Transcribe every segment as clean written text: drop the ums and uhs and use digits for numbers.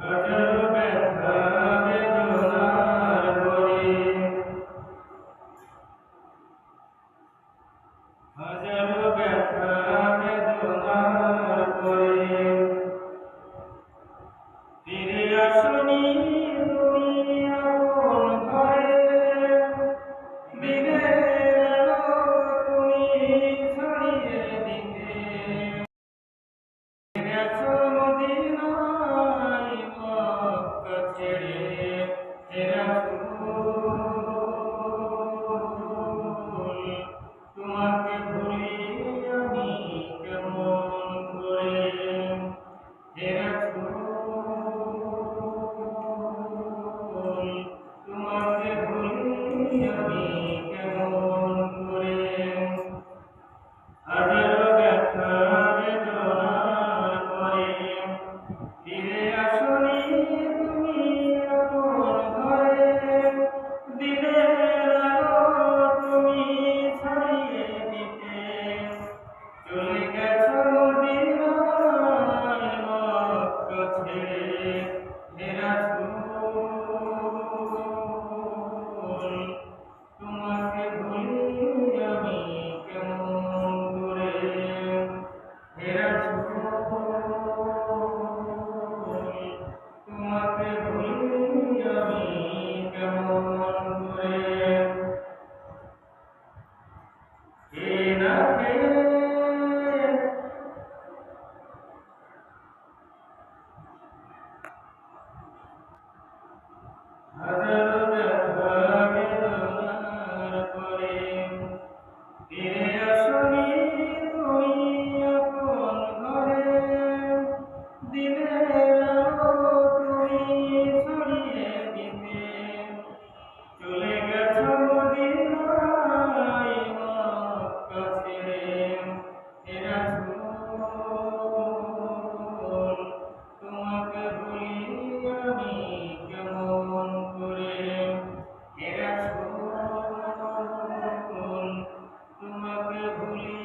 হাজারো ব্যথা বেদনার পরে, হাজারো ব্যথা বেদনার পরে ফিরে আসনি তুমি আপন ঘরে। দিনের আলো তুমি ছড়িয়ে দিতে গেছো মদিনায় মক্কা ছেড়ে। হে রাসূল, তোমাকে ভুলি আমি কেমন করে। হে রাসূল, তোমাকে ভুলি আমি কেমন করে। হাজারো ব্যথা বেদনার পরে ফিরে আসনি তুমি আপন ঘরে। দিনের আলো তুমি ছড়িয়ে দিতে চলে গেছো মদিনায় মক্কা ছেড়ে। হে রাসূল, তোমাকে ভুলি আমি কেমন করে। হে রাসূল, তোমাকে ভুলি আমি কেমন করে। খেয়ে না খেয়ে হাজারো ব্যথা বেদনার পরে ফিরে আসনি তুমি আপন ঘরে। দিনের আলো তুমি ছড়িয়ে দিতে চলে গেছো মদিনায় মক্কা ছেড়ে। হে রাসূল, তোমাকে ভুলি আমি কেমন করে। হে রাসূল, তোমাকে ভুলি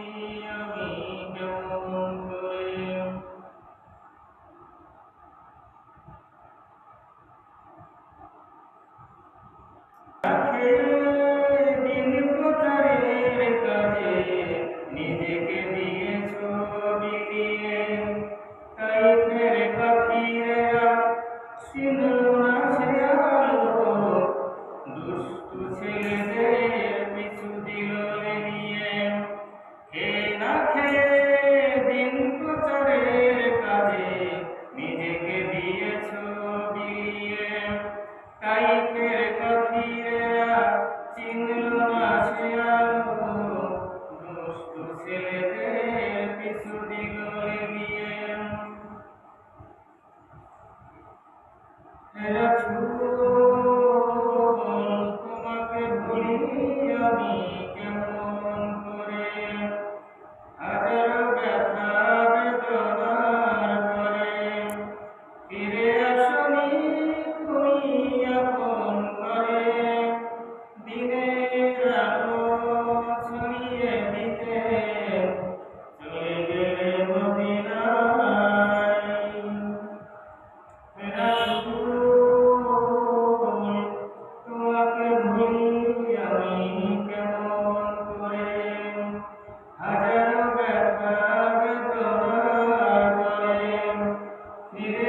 আমি কেমন করে। দিন প্রচারের কাজে নিজেকে দিয়েছো বিলিয়ে। তাইফের কাফিরেরা চিনল না সে আলো, দুষ্টু ছেলেদের পিছু দিল লেলিয়ে। খেয়ে না খেয়ে দিন প্রচারের কাজে নিজেকে দিয়েছো বিলিয়ে। তাইফের কাফিরেরা চিনল না সে আলো, দুষ্টু ছেলেদের পিছু দিল লেলিয়ে। হে রাসূল, তোমাকে ভুলি আমি কেমন করে। হাজারো ব্যথা বেদনার পরে ফিরে আসনি তুমি আপন ঘরে। দিনের আলো ছড়িয়ে দিতে চলে গেলে মদিনায়। হে রাসূল, তোমাকে ভুলি আমি কেমন করে। হাজারো ব্যথা বেদনার পরে ফিরে